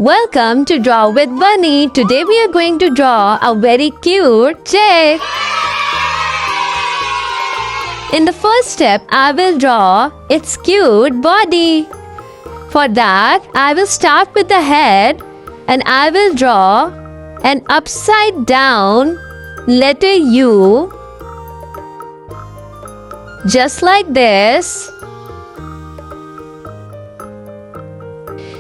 Welcome to Draw with Bunny. Today we are going to draw a very cute chick. In the first step, I will draw its cute body. For that, I will start with the head and I will draw an upside down letter U, just like this.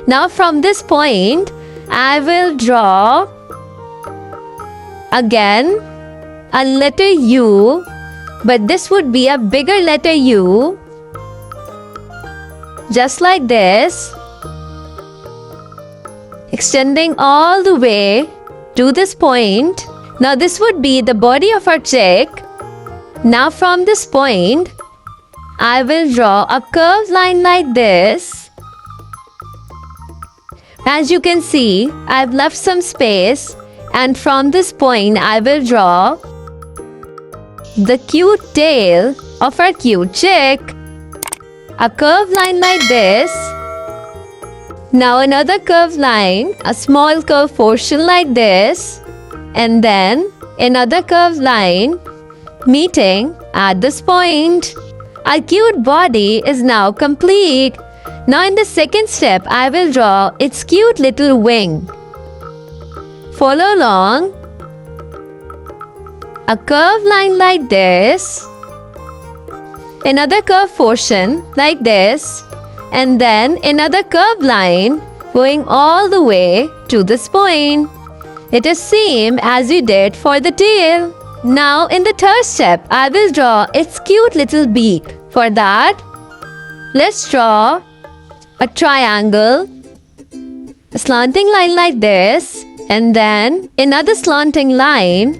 Now from this point, I will draw again a letter U, but this would be a bigger letter U, just like this, extending all the way to this point. Now this would be the body of our chick. Now from this point, I will draw a curved line like this. As you can see, I've left some space, and from this point I will draw the cute tail of our cute chick. A curved line like this. Now another curved line, a small curved portion like this, and then another curved line meeting at this point. Our cute body is now complete. Now in the second step, I will draw its cute little wing. Follow along. A curved line like this. Another curved portion like this. And then another curved line going all the way to this point. It is same as we did for the tail. Now in the third step, I will draw its cute little beak. For that, let's draw a triangle, a slanting line like this, and then another slanting line,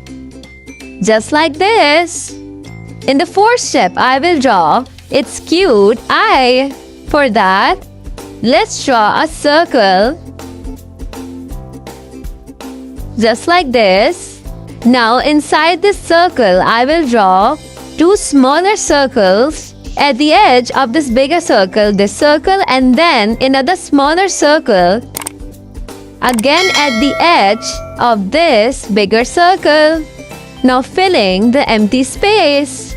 just like this. In the fourth step, I will draw its cute eye. For that, let's draw a circle, just like this. Now inside this circle, I will draw two smaller circles at the edge of this bigger circle, this circle, and then another smaller circle again at the edge of this bigger circle. Now filling the empty space.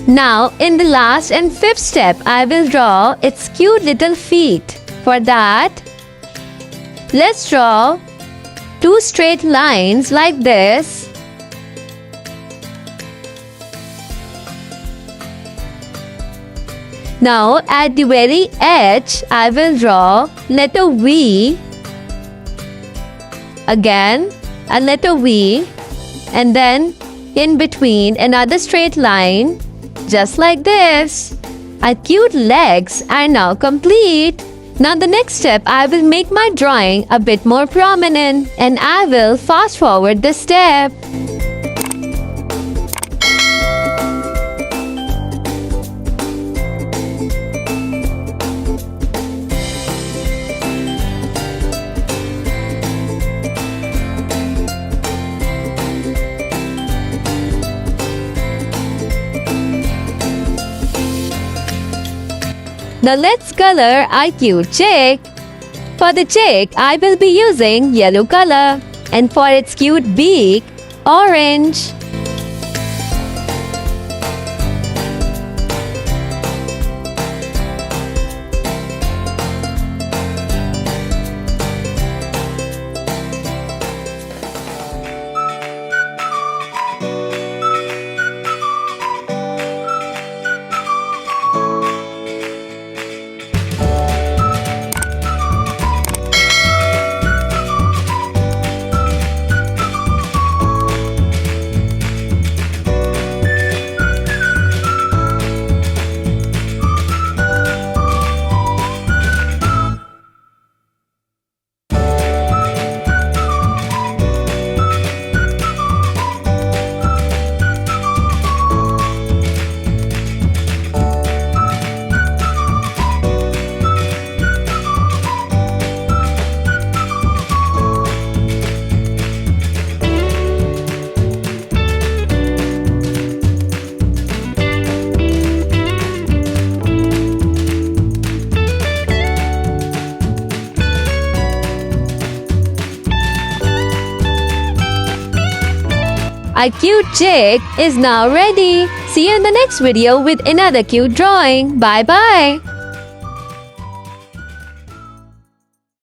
Now in the last and fifth step, I will draw its cute little feet. For that, let's draw two straight lines like this. Now at the very edge, I will draw letter V. Again, a letter V. And then in between, another straight line, just like this. Our cute legs are now complete. Now the next step, I will make my drawing a bit more prominent, and I will fast forward this step. Now let's color our cute chick. For the chick, I will be using yellow color, and for its cute beak, orange. Our cute chick is now ready. See you in the next video with another cute drawing. Bye bye.